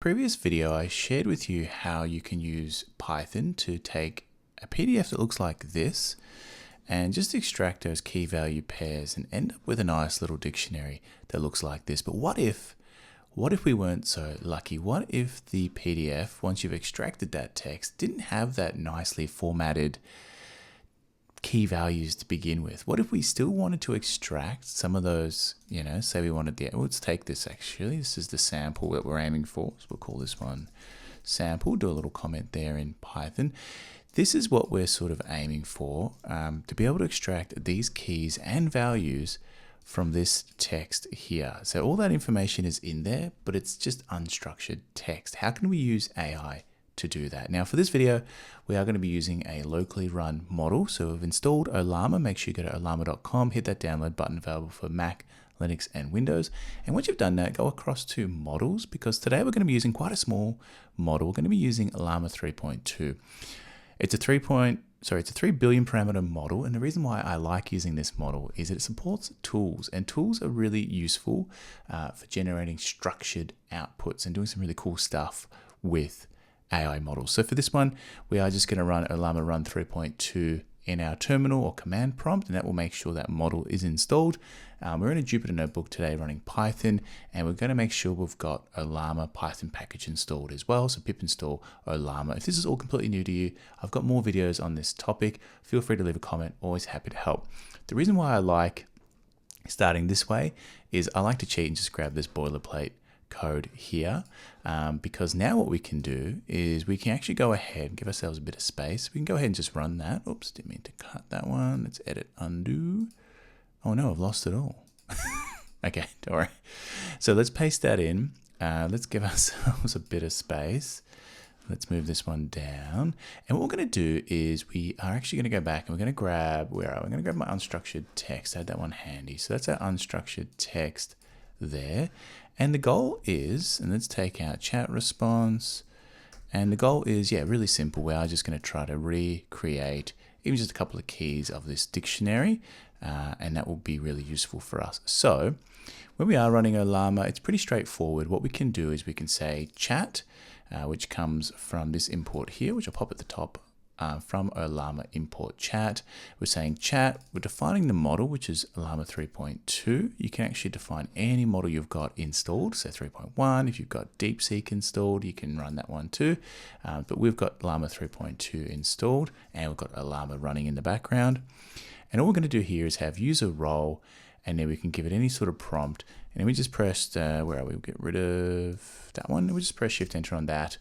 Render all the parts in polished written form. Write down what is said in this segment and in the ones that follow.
Previous video, I shared with you how you can use Python to take a PDF that looks like this and just extract those key value pairs and end up with a nice little dictionary that looks like this. But what if we weren't so lucky? What if the PDF, once you've extracted that text, didn't have that nicely formatted key values to begin with? What if we still wanted to extract some of those, say we wanted let's take this actually. This is the sample that we're aiming for. So we'll call this one sample, do a little comment there in Python. This is what we're sort of aiming for, to be able to extract these keys and values from this text here. So all that information is in there, but it's just unstructured text. How can we use AI to do that? Now for this video, we are going to be using a locally run model. So we've installed Ollama. Make sure you go to ollama.com, hit that download button available for Mac, Linux, and Windows. And once you've done that, go across to models, because today we're going to be using quite a small model. We're going to be using Llama 3.2. It's a 3 billion parameter model. And the reason why I like using this model is that it supports tools, and tools are really useful for generating structured outputs and doing some really cool stuff with AI models. So for this one, we are just going to run Ollama run 3.2 in our terminal or command prompt, and that will make sure that model is installed. We're in a Jupyter notebook today running Python, and we're going to make sure we've got Ollama Python package installed as well. So pip install Ollama. If this is all completely new to you, I've got more videos on this topic. Feel free to leave a comment. Always happy to help. The reason why I like starting this way is I like to cheat and just grab this boilerplate code here, because now what we can do is we can actually go ahead and give ourselves a bit of space. We can go ahead and just run that. Oops, didn't mean to cut that one. Let's edit, undo. Oh no, I've lost it all. Okay, don't worry. So let's paste that in. Let's give ourselves a bit of space. Let's move this one down. And what we're going to do is we are actually going to go back and we're going to grab, I'm going to grab my unstructured text. I had that one handy. So that's our unstructured text there. And the goal is, and let's take out chat response. And the goal is, really simple. We are just going to try to recreate even just a couple of keys of this dictionary. And that will be really useful for us. So when we are running Ollama, it's pretty straightforward. What we can do is we can say chat, which comes from this import here, which I'll pop at the top. From Ollama import chat. We're saying chat, we're defining the model, which is Llama 3.2. You can actually define any model you've got installed. So 3.1, if you've got DeepSeek installed, you can run that one too. But we've got Llama 3.2 installed, and we've got Ollama running in the background. And all we're going to do here is have user role, and then we can give it any sort of prompt. And then we just press, where are we? We'll get rid of that one. We just press Shift Enter on that.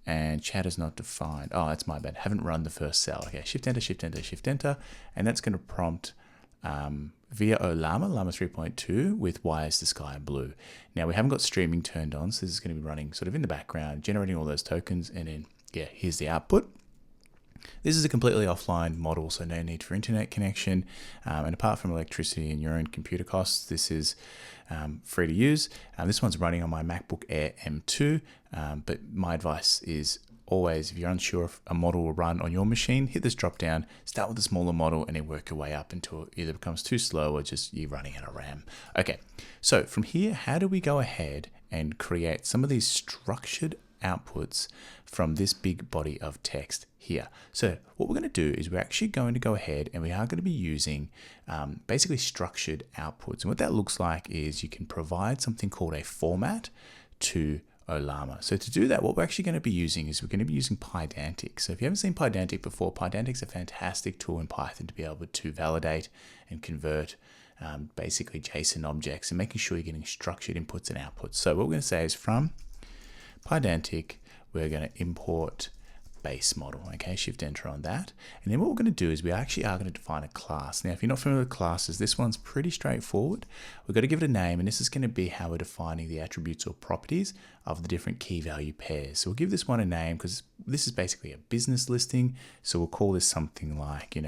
And chat is not defined. Oh, that's my bad. Haven't run the first cell. Okay, Shift Enter, Shift Enter, Shift Enter. And that's going to prompt via Ollama, Llama 3.2 with why is the sky blue. Now we haven't got streaming turned on, so this is going to be running sort of in the background, generating all those tokens. And then, here's the output. This is a completely offline model, so no need for internet connection. And apart from electricity and your own computer costs, this is free to use. This one's running on my MacBook Air M2, but my advice is always, if you're unsure if a model will run on your machine, hit this drop down, start with a smaller model, and then work your way up until it either becomes too slow or just you're running out of RAM. Okay, so from here, how do we go ahead and create some of these structured outputs from this big body of text here? So what we're going to do is we're actually going to go ahead and we are going to be using basically structured outputs. And what that looks like is you can provide something called a format to Ollama. So to do that, what we're actually going to be using is we're going to be using Pydantic. So if you haven't seen Pydantic before, Pydantic's a fantastic tool in Python to be able to validate and convert basically JSON objects and making sure you're getting structured inputs and outputs. So what we're going to say is from Pydantic, we're going to import base model. Okay, Shift Enter on that. And then what we're going to do is we actually are going to define a class. Now, if you're not familiar with classes, this one's pretty straightforward. We've got to give it a name, and this is going to be how we're defining the attributes or properties of the different key value pairs. So we'll give this one a name because this is basically a business listing. So we'll call this something like,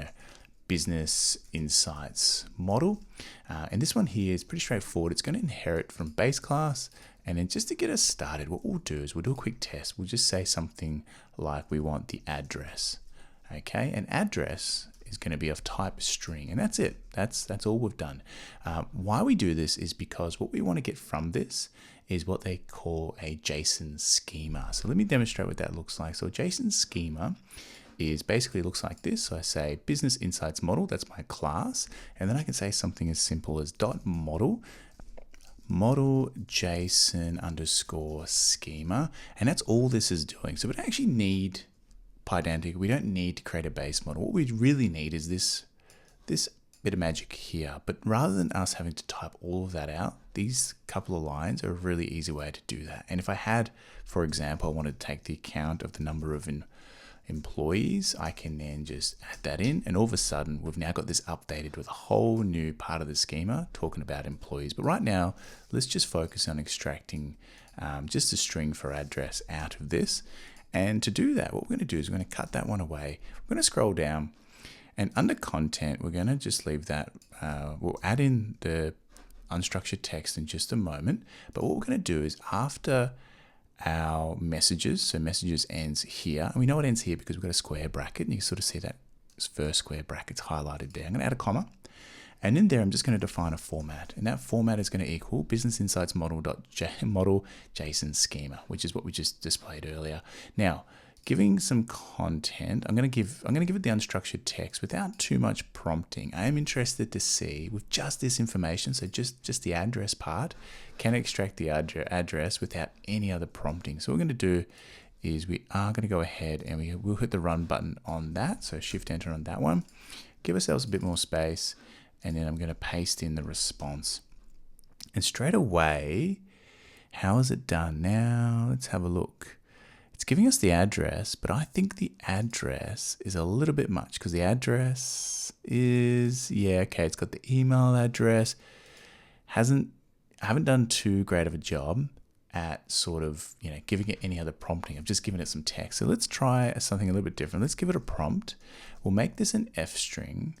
business insights model. And this one here is pretty straightforward. It's going to inherit from base class. And then just to get us started, what we'll do is we'll do a quick test. We'll just say something like we want the address. Okay, an address is going to be of type string, and that's it. That's all we've done. Why we do this is because what we want to get from this is what they call a JSON schema. So let me demonstrate what that looks like. So a JSON schema is basically looks like this. So I say business insights model, that's my class. And then I can say something as simple as .model JSON underscore schema. And that's all this is doing. So we don't actually need Pydantic. We don't need to create a base model. What we really need is this bit of magic here. But rather than us having to type all of that out, these couple of lines are a really easy way to do that. And if I had, for example, I wanted to take the account of the number of employees, I can then just add that in, and all of a sudden we've now got this updated with a whole new part of the schema talking about employees. But right now, let's just focus on extracting just a string for address out of this. And to do that, what we're going to do is we're going to cut that one away. We're going to scroll down, and under content, we're going to just leave that. We'll add in the unstructured text in just a moment. But what we're going to do is after our messages, so messages ends here, and we know it ends here because we've got a square bracket, and you can sort of see that first square bracket's highlighted there. I'm going to add a comma, and in there I'm just going to define a format, and that format is going to equal business insights model JSON schema, which is what we just displayed earlier. Now, giving some content, I'm going to give it the unstructured text without too much prompting. I am interested to see with just this information, so just the address part, can I extract the address without any other prompting. So what we're going to do is we are going to go ahead and we'll hit the run button on that. So shift enter on that one, give ourselves a bit more space, and then I'm going to paste in the response. And straight away, how is it done? Now let's have a look. It's giving us the address, but I think the address is a little bit much because the address is, it's got the email address. I haven't done too great of a job at sort of, giving it any other prompting. I've just given it some text. So let's try something a little bit different. Let's give it a prompt. We'll make this an F string,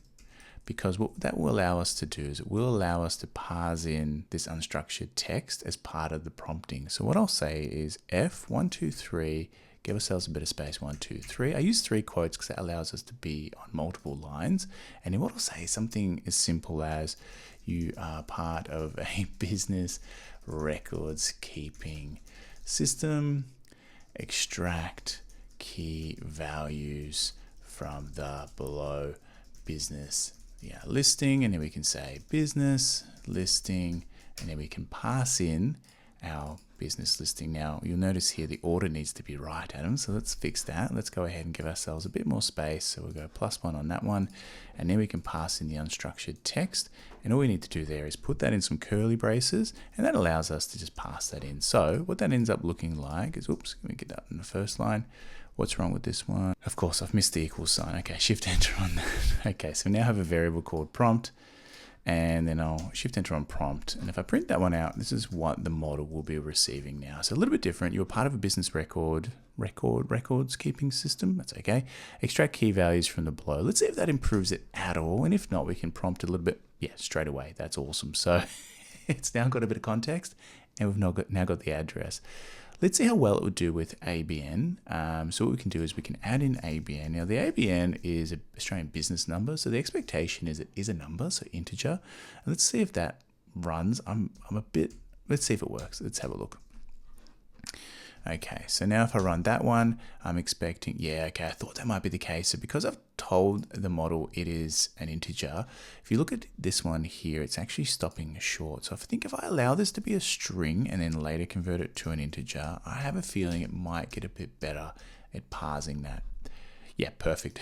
because what that will allow us to do is it will allow us to parse in this unstructured text as part of the prompting. So what I'll say is F123, give ourselves a bit of space, 1, 2, 3. I use 3 quotes because that allows us to be on multiple lines. And then what I'll say is something as simple as you are part of a business records keeping system, extract key values from the below business listing, and then we can say business listing, and then we can pass in our business listing. Now you'll notice here the order needs to be right, Adam, so let's fix that. Let's go ahead and give ourselves a bit more space, so we'll go +1 on that one, and then we can pass in the unstructured text, and all we need to do there is put that in some curly braces, and that allows us to just pass that in. So what that ends up looking like is, oops, let me get that in the first line. What's wrong with this one? Of course, I've missed the equal sign. Okay, shift enter on that. Okay, so we now have a variable called prompt, and then I'll shift enter on prompt. And if I print that one out, this is what the model will be receiving now. So a little bit different. You're part of a business records keeping system. That's okay. Extract key values from the below. Let's see if that improves it at all. And if not, we can prompt it a little bit. Yeah, straight away. That's awesome. So it's now got a bit of context, and we've now got the address. Let's see how well it would do with ABN. So what we can do is we can add in ABN. Now the ABN is an Australian business number, so the expectation is it is a number, so integer. And let's see if that runs. Let's see if it works. Let's have a look. Okay, so now if I run that one, I'm expecting, I thought that might be the case. So because I've told the model it is an integer, if you look at this one here, it's actually stopping short. So I think if I allow this to be a string and then later convert it to an integer, I have a feeling it might get a bit better at parsing that. Yeah, perfect.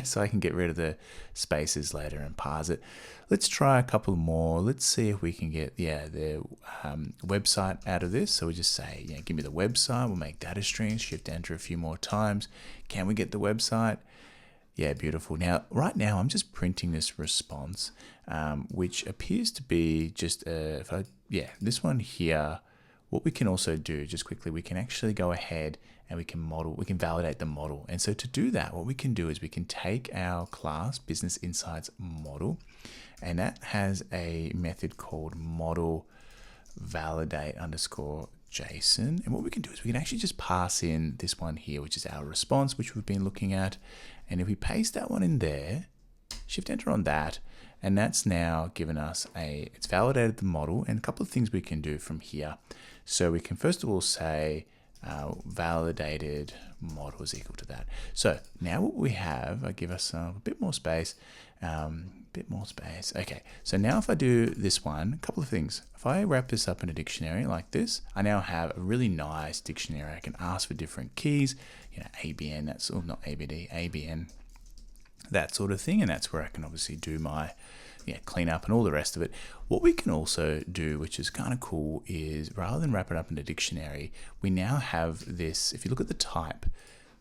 So I can get rid of the spaces later and parse it. Let's try a couple more. Let's see if we can get the website out of this. So we just say, give me the website. We'll make that a string. Shift enter a few more times. Can we get the website? Yeah, beautiful. Now, right now, I'm just printing this response, which appears to be just this one here. What we can also do, just quickly, we can actually go ahead and we can validate the model. And so to do that, what we can do is we can take our class business insights model, and that has a method called model validate underscore JSON. And what we can do is we can actually just pass in this one here, which is our response, which we've been looking at. And if we paste that one in there, shift enter on that, and that's now given us it's validated the model, and a couple of things we can do from here. So we can first of all say validated model is equal to that. So now what we have, I give us a bit more space, Okay, so now if I do this one, a couple of things. If I wrap this up in a dictionary like this, I now have a really nice dictionary. I can ask for different keys, ABN, that's all, not ABD, ABN, that sort of thing. And that's where I can obviously do my clean up and all the rest of it. What we can also do, which is kind of cool, is rather than wrap it up in a dictionary, we now have this. If you look at the type,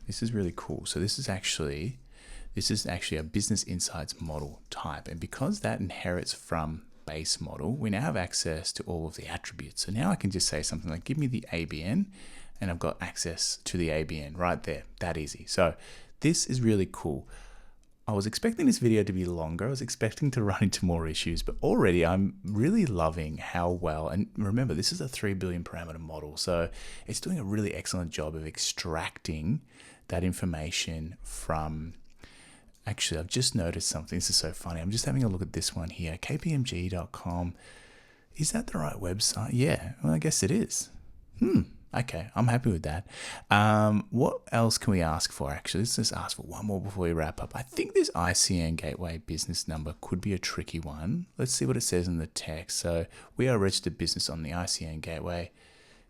this is really cool. So this is actually a business insights model type. And because that inherits from base model, we now have access to all of the attributes. So now I can just say something like, give me the ABN, and I've got access to the ABN right there, that easy. So this is really cool. I was expecting this video to be longer. I was expecting to run into more issues, but already I'm really loving how well, and remember, this is a 3 billion parameter model. So it's doing a really excellent job of extracting that information from, actually, I've just noticed something. This is so funny. I'm just having a look at this one here, kpmg.com. Is that the right website? Yeah, well, I guess it is. Okay, I'm happy with that. What else can we ask for? Actually, let's just ask for one more before we wrap up. I think this ICN gateway business number could be a tricky one. Let's see what it says in the text. So we are a registered business on the ICN gateway.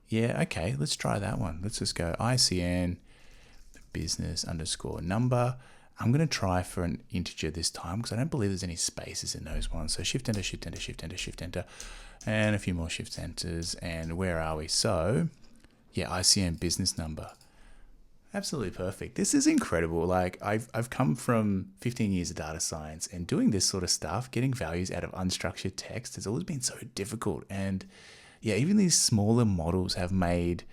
Yeah, okay, let's try that one. Let's just go ICN business _ number. I'm going to try for an integer this time because I don't believe there's any spaces in those ones. So shift enter, shift enter, shift enter, shift enter, and a few more shift enters. And where are we? So yeah, ICN business number. Absolutely perfect. This is incredible. Like I've come from 15 years of data science, and doing this sort of stuff, getting values out of unstructured text, has always been so difficult. And yeah, even these smaller models have made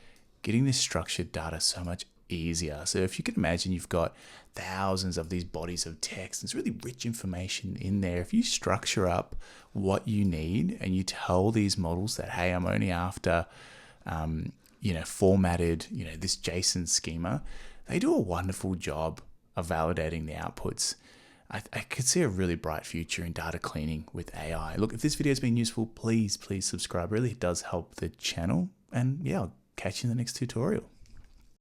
getting this structured data so much easier. So if you can imagine, you've got thousands of these bodies of text. There's really rich information in there. If you structure up what you need and you tell these models that, hey, I'm only after formatted, this JSON schema, they do a wonderful job of validating the outputs. I could see a really bright future in data cleaning with AI. Look, if this video has been useful, please subscribe. Really, it does help the channel. And yeah, I'll catch you in the next tutorial.